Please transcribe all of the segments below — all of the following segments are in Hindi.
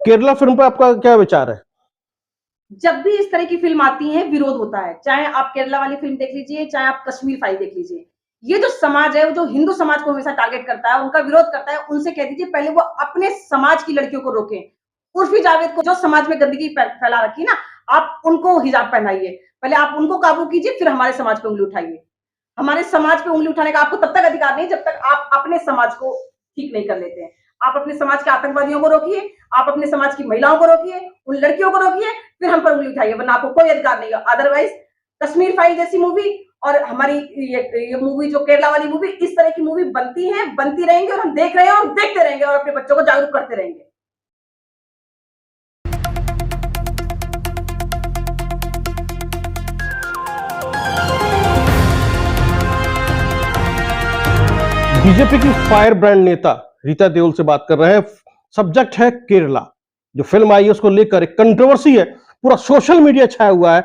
केरला फिल्म पर आपका क्या विचार है? जब भी इस तरह की फिल्म आती है विरोध होता है, चाहे आप केरला वाली फिल्म देख लीजिए, चाहे आप कश्मीर फाइल देख लीजिए। ये जो समाज है, वो जो हिंदू समाज को हमेशा टारगेट करता है, उनका विरोध करता है, उनसे कह दीजिए पहले वो अपने समाज की लड़कियों को रोकें। उर्फी जावेद को जो समाज में गंदगी फैला रखी है ना, आप उनको हिजाब पहनाइए। पहले आप उनको काबू कीजिए, फिर हमारे समाज पे उंगली उठाइए। हमारे समाज पे उंगली उठाने का आपको तब तक अधिकार नहीं जब तक आप अपने समाज को ठीक नहीं कर लेते हैं। आप अपने समाज के आतंकवादियों को रोकिए, आप अपने समाज की महिलाओं को रोकिए, उन लड़कियों को रोकिए, फिर हम पर उंगली उठाइए, वरना आपको कोई अधिकार नहीं है। अदरवाइज कश्मीर फाइल जैसी मूवी और हमारी ये मूवी जो केरला वाली मूवी, इस तरह की मूवी बनती है, बनती रहेंगी और हम देख रहे हैं और देखते रहेंगे और अपने बच्चों को जागरूक करते रहेंगे। बीजेपी की फायर ब्रांड नेता रीता देओल से बात कर रहे हैं। सब्जेक्ट है केरला। जो फिल्म आई है उसको लेकर एक कंट्रोवर्सी है, पूरा सोशल मीडिया छाया हुआ है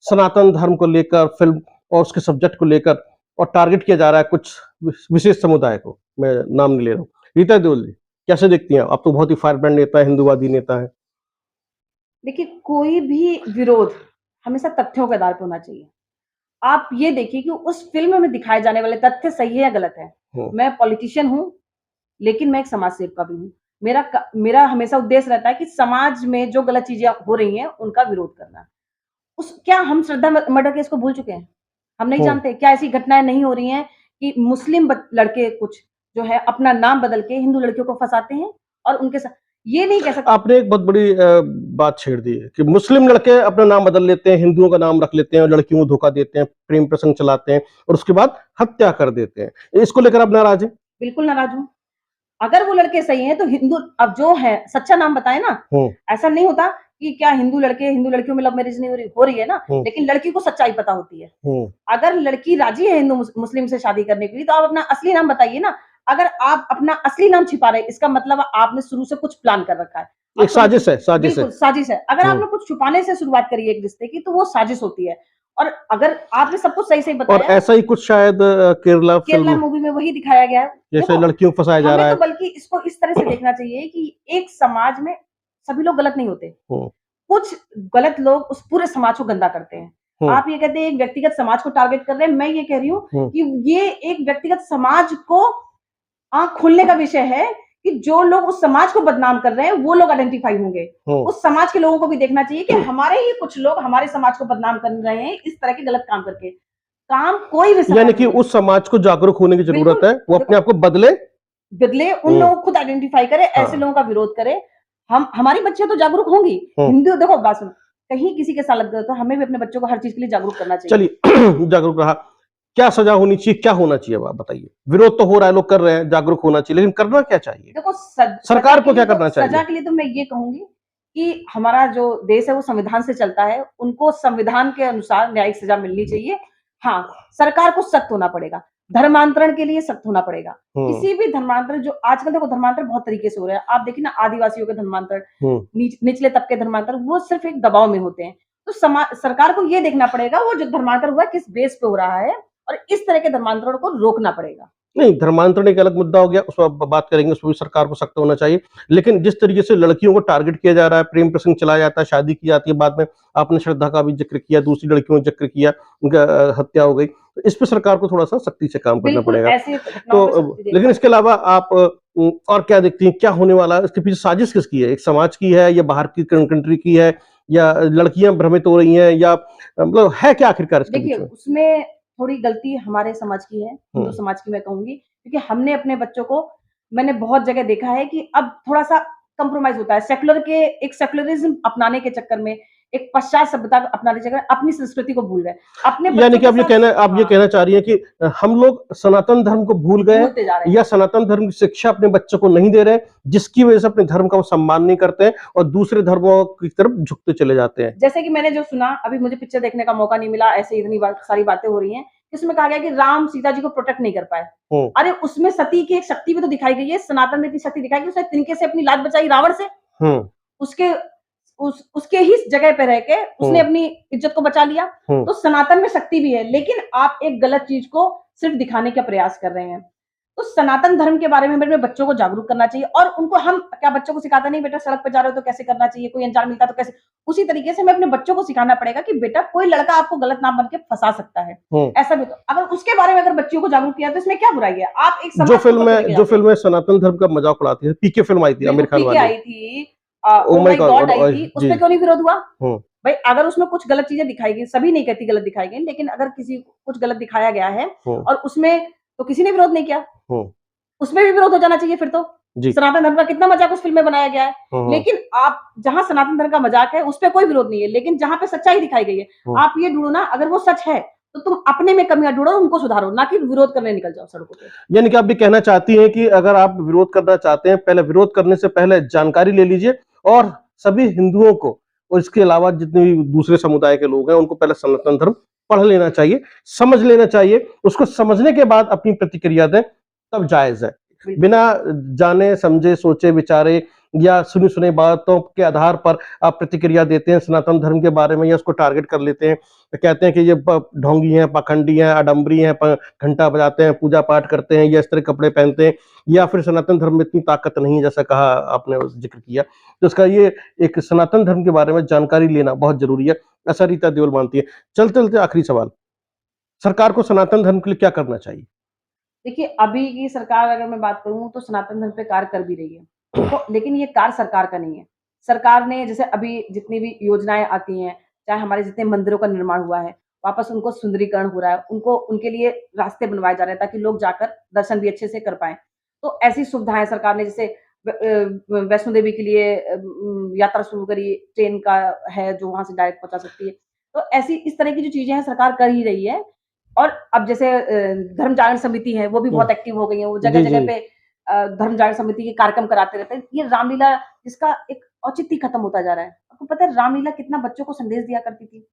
सनातन धर्म को लेकर फिल्म और उसके सब्जेक्ट को लेकर, और टारगेट किया जा रहा है कुछ विशेष समुदाय को। मैं नाम नहीं ले रहा हूँ। रीता देओल जी, कैसे देखती हैं आप? तो बहुत ही फायर ब्रांड नेता है, हिंदूवादी नेता है। देखिए, कोई भी विरोध हमेशा तथ्यों के आधार पर होना चाहिए। आप ये देखिए कि उस फ़िल्म में दिखाए जाने वाले तथ्य सही है या गलत है। मैं पॉलिटिशियन हूँ, लेकिन मैं एक समाज सेविका भी हूँ। मेरा हमेशा उद्देश्य रहता है कि समाज में जो गलत चीज़ें हो रही हैं, उनका विरोध करना। क्या हम श्रद्धा मर्डर केस को भूल चुके हैं? हम नहीं जानते? क्या ऐसी घटनाएँ नहीं हो रही हैं कि मुस्लिम लड़के कुछ जो है अपना नाम बदल के हिंदू लड़कियों को फँसाते हैं और उनके साथ ये नहीं कह सकते। आपने एक बहुत बड़ी बात छेड़ दी है कि मुस्लिम लड़के अपना नाम बदल लेते हैं, हिंदुओं का नाम रख लेते हैं और लड़कियों को धोखा देते हैं, प्रेम प्रसंग चलाते हैं और उसके बाद हत्या कर देते हैं। इसको लेकर आप नाराज हैं? बिल्कुल नाराज़ हूँ। अगर वो लड़के सही हैं तो हिंदू अब जो है सच्चा नाम बताए ना। ऐसा नहीं होता कि क्या हिंदू लड़के हिंदू लड़कियों में लव मैरिज नहीं हो रही है ना, लेकिन लड़की को सच्चाई पता होती है। अगर लड़की राजी है हिंदू मुस्लिम से शादी करने के लिए तो आप अपना असली नाम बताइए ना। अगर आप अपना असली नाम छिपा रहे हैं इसका मतलब आपने शुरू से कुछ प्लान कर रखा है। एक साजिश है, साजिश है। बिल्कुल साजिश है। अगर आपने कुछ छुपाने से शुरुआत करी है एक रिश्ते की तो वो साजिश होती है। और अगर आपने सब कुछ सही-सही और बताया, ऐसा ही कुछ शायद केरला केरला फिल्म मूवी में वही दिखाया गया है। जैसे देखो, लड़कियों को फंसाया जा हमें रहा तो है। बल्कि इसको इस तरह से देखना चाहिए कि एक समाज में सभी लोग गलत नहीं होते। कुछ गलत लोग उस पूरे समाज को गंदा करते हैं। आप ये कहते हैं एक व्यक्तिगत समाज को टारगेट कर रहे हैं, मैं ये कह रही हूँ कि ये एक व्यक्तिगत समाज को आँख खोलने का विषय है कि जो लोग उस समाज को बदनाम कर रहे हैं, वो लोग आइडेंटिफ़ाई होंगे। उस समाज के लोगों को भी देखना चाहिए कि हमारे ही कुछ लोग हमारे समाज को बदनाम कर रहे हैं, इस तरह के गलत काम करके। काम कोई भी यानी समाज कि में उस समाज को जागरूक होने की जरूरत बिल्कुल, है, वो अपने देखो आप को बदले। बदले उन लोगों को खुद आइडेंटिफ़ाई करे, ऐसे हाँ। लोगों का विरोध करे। हम हमारी बच्चियाँ तो जागरूक होंगी। हिंदू देखो बात सुनो, कहीं किसी के साथ लग गया तो हमें भी अपने बच्चों को हर चीज़ के लिए जागरूक करना चाहिए। चलिए जागरूक रहा। क्या सजा होनी चाहिए, क्या होना चाहिए, अब आप बताइए। विरोध तो हो रहा है, लोग कर रहे हैं, जागरूक होना चाहिए, लेकिन करना क्या चाहिए? देखो सरकार को क्या करना सजा चाहिए? के लिए तो मैं ये कहूँगी कि हमारा जो देश है वो संविधान से चलता है, उनको संविधान के अनुसार न्यायिक सज़ा मिलनी चाहिए। हाँ, सरकार को सख्त होना पड़ेगा, धर्मांतरण के लिए सख्त होना पड़ेगा। किसी भी धर्मांतरण जो आजकल देखो धर्मांतरण बहुत तरीके से हो रहा है। आप देखिए ना आदिवासियों के धर्मांतरण, निचले तबके धर्मांतरण वो सिर्फ़ एक दबाव में होते हैं। तो सरकार को ये देखना पड़ेगा वो जो धर्मांतरण हुआ है किस बेस पे हो रहा है और इस तरह के धर्मांतरण को रोकना पड़ेगा। नहीं, धर्मांतरण एक अलग मुद्दा हो गया, उस पर बात करेंगे, उसमें भी सरकार को सख्त होना चाहिए। लेकिन जिस तरीके से लड़कियों को टारगेट किया जा रहा है, प्रेम प्रसंग चलाया जाता है, शादी की जाती है, बाद में आपने श्रद्धा का भी जिक्र किया, दूसरी लड़कियों का जिक्र किया, उनका हत्या हो गई। तो इस पे सरकार को थोड़ा सा सख्ती से काम करना बिल्कुल पड़ेगा। ऐसी घटनाओं पे सख्ती लेकिन देखना इसके अलावा आप और क्या देखती हैं, क्या होने वाला है? इसके पीछे साजिश किसकी है? एक समाज की है या बाहर की कंट्री की है, या लड़कियां भ्रमित हो रही हैं, या मतलब है क्या आखिरकार इसके देखिए, पीछे? उसमें थोड़ी गलती हमारे समाज की है, हिंदू समाज की मैं कहूँगी, क्योंकि हमने अपने बच्चों को मैंने बहुत जगह देखा है कि अब थोड़ा-सा कंप्रोमाइज़ होता है। एक सेक्युलरिज़्म अपनाने के चक्कर में, एक पश्चात सभ्यता अपनाने के चक्कर में अपनी संस्कृति को भूल गए। अपने यानी बच्चों कि के साथ आप ये हाँ, कहना चाह रही हैं कि हम लोग सनातन धर्म को भूल गए हैं, भूलते जा रहे हैं। या सनातन धर्म की शिक्षा अपने बच्चों को नहीं दे रहे हैं, जिसकी वजह से अपने धर्म का वो सम्मान नहीं करते हैं और दूसरे धर्मों की तरफ झुकते चले जाते हैं। जैसे कि मैंने जो सुना, अभी मुझे पिक्चर देखने का मौका नहीं मिला, ऐसे इतनी सारी बातें हो रही हैं, उसमें कहा गया कि राम सीता जी को प्रोटेक्ट नहीं कर पाए। अरे उसमें सती की एक शक्ति भी तो दिखाई गई है, सनातन में इतनी शक्ति दिखाई गई, उसने तिनके से अपनी लाज बचाई रावण से। उसके उसके ही जगह पे रह के उसने अपनी इज्जत को बचा लिया। तो सनातन में शक्ति भी है, लेकिन आप एक गलत चीज़ को सिर्फ़ दिखाने का प्रयास कर रहे हैं। तो सनातन धर्म के बारे में मेरे बच्चों को जागरूक करना चाहिए और उनको हम क्या बच्चों को सिखाते नहीं बेटा सड़क पे जा रहे हो तो कैसे करना चाहिए, कोई अनजान मिलता तो कैसे, उसी तरीके से हमें अपने बच्चों को सिखाना पड़ेगा कि बेटा कोई लड़का आपको गलत नाम बन के फंसा सकता है। ऐसा भी तो अगर उसके बारे में अगर बच्चियों को जागरूक किया तो इसमें क्या बुराई है? आप एक जो समाज को फिल्म ऊपर है लेके जो जाते हैं। फिल्म है सनातन धर्म का मजाक उड़ाती है, पीके फिल्म आई थी आमिर बिल्कुल खान पीके वाली। आई थी, o oh my my God God आई थी, जी। उसपे क्यों नहीं विरोध हुआ? भाई अगर उसमें कुछ गलत चीजें दिखाई गई, सभी नहीं कहती गलत दिखाई गई, लेकिन अगर किसी को कुछ गलत दिखाया गया है और उसमें तो किसी ने विरोध नहीं किया, उसमें भी विरोध हो जाना चाहिए फिर तो। जी। सनातन धर्म का कितना मजाक उस फिल्म में बनाया गया है, लेकिन आप जहां सनातन धर्म का मजाक है उस पे कोई विरोध नहीं है, लेकिन जहां पे सच्चाई दिखाई गई है, आप ये ढूंढो ना अगर वो सच है तो तुम अपने में कमियां ढूंढो, उनको सुधारो, ना कि विरोध करने निकल जाओ सड़कों पे। यानी कि आप भी कहना चाहती हैं कि अगर आप विरोध करना चाहते हैं, पहले विरोध करने से पहले जानकारी ले लीजिए और सभी हिंदुओं को और इसके अलावा जितने भी दूसरे समुदाय के लोग हैं उनको पहले सनातन धर्म पढ़ लेना चाहिए, समझ लेना चाहिए, उसको समझने के बाद अपनी प्रतिक्रिया दें, तब जायज है। बिना जाने समझे सोचे विचारे या सुनी सुनी बातों के आधार पर आप प्रतिक्रिया देते हैं सनातन धर्म के बारे में या उसको टारगेट कर लेते हैं, कहते हैं कि ये ढोंगी हैं, पाखंडी हैं, आडंबरी हैं, घंटा बजाते हैं, पूजा पाठ करते हैं या इस तरह कपड़े पहनते हैं, या फिर सनातन धर्म में इतनी ताकत नहीं है जैसा कहा आपने जिक्र किया। तो इसका ये एक सनातन धर्म के बारे में जानकारी लेना बहुत जरूरी है, ऐसा रीता देओल मानती है। चलते चलते आखिरी सवाल, सरकार को सनातन धर्म के लिए क्या करना चाहिए? देखिए अभी की सरकार अगर मैं बात करूं तो सनातन धर्म पे कार्य कर भी रही है, तो लेकिन ये कार्य सरकार का नहीं है। सरकार ने जैसे अभी जितनी भी योजनाएं आती हैं, चाहे हमारे जितने मंदिरों का निर्माण हुआ है, वापस उनको सुंदरीकरण हो रहा है, उनको उनके लिए रास्ते बनवाए जा रहे हैं ताकि लोग जाकर दर्शन भी अच्छे से कर पाएं। तो ऐसी सुविधाएं सरकार ने जैसे वैष्णो देवी के लिए यात्रा शुरू करी, ट्रेन का है जो वहां से डायरेक्ट पहुंचा सकती है। तो ऐसी इस तरह की जो चीजें हैं सरकार कर ही रही है। और अब जैसे धर्म जागरण समिति है, वो भी बहुत एक्टिव हो गई है, वो जी, जगह-जगह जी। पे धर्म जागरण समिति के कार्यक्रम कराते रहते हैं। ये रामलीला इसका एक औचित्य खत्म होता जा रहा है। आपको पता है रामलीला कितना बच्चों को संदेश दिया करती थी।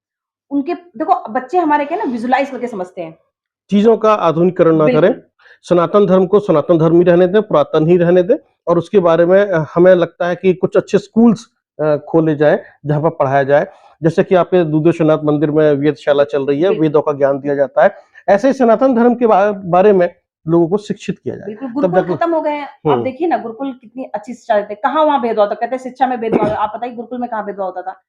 उनके देखो बच्चे हमारे क्या है ना विजुअलाइज़ करके समझते हैं। चीजों का आधुनिकीकरण ना करें, बिल्कुल, सनातन धर्म को सनातन धर्म ही रहने दें, पुरातन ही रहने दें और उसके बारे में हमें लगता है कि कुछ अच्छे स्कूल्स खोले जाएँ, जहाँ पर पढ़ाया जाए। जैसे कि आपके दुधेश्वरनाथ मंदिर में वेदशाला चल रही है, बिल्कुल, वेदों का ज्ञान दिया जाता है। ऐसे ही सनातन धर्म के बारे में लोगों को शिक्षित किया जाए। बिल्कुल तब गुरुकुल जाके खत्म हो गए हैं। आप देखिए ना गुरुकुल कितनी अच्छी शिक्षा देते हैं। कहाँ वहाँ भेदभाव था? कहते हैं शिक्षा में भेदभाव है। आप बताइए गुरुकुल में कहाँ भेदभाव होता था?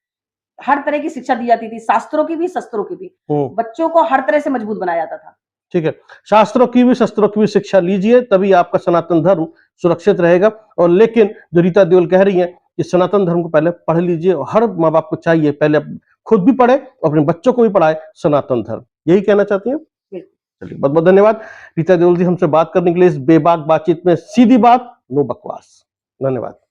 हर तरह की शिक्षा दी जाती थी, शास्त्रों की भी, शस्त्रों की भी। हुँ, बच्चों को हर तरह से मजबूत बनाया जाता था। ठीक है। शास्त्रों की भी, शस्त्रों की भी शिक्षा लीजिए, तभी आपका सनातन धर्म सुरक्षित रहेगा और लेकिन जो रीता देओल कह रही हैं कि सनातन धर्म को पहले पढ़ लीजिए और हर माँ-बाप को चाहिए पहले खुद भी पढ़े और अपने बच्चों को भी पढ़ाए सनातन धर्म। यही कहना चाहती हैं? बिल्कुल। चलिए बहुत-बहुत धन्यवाद। रीता देओल जी हमसे बात करने के लिए इस बेबाक बातचीत में सीधी बात, नो बकवास। धन्यवाद।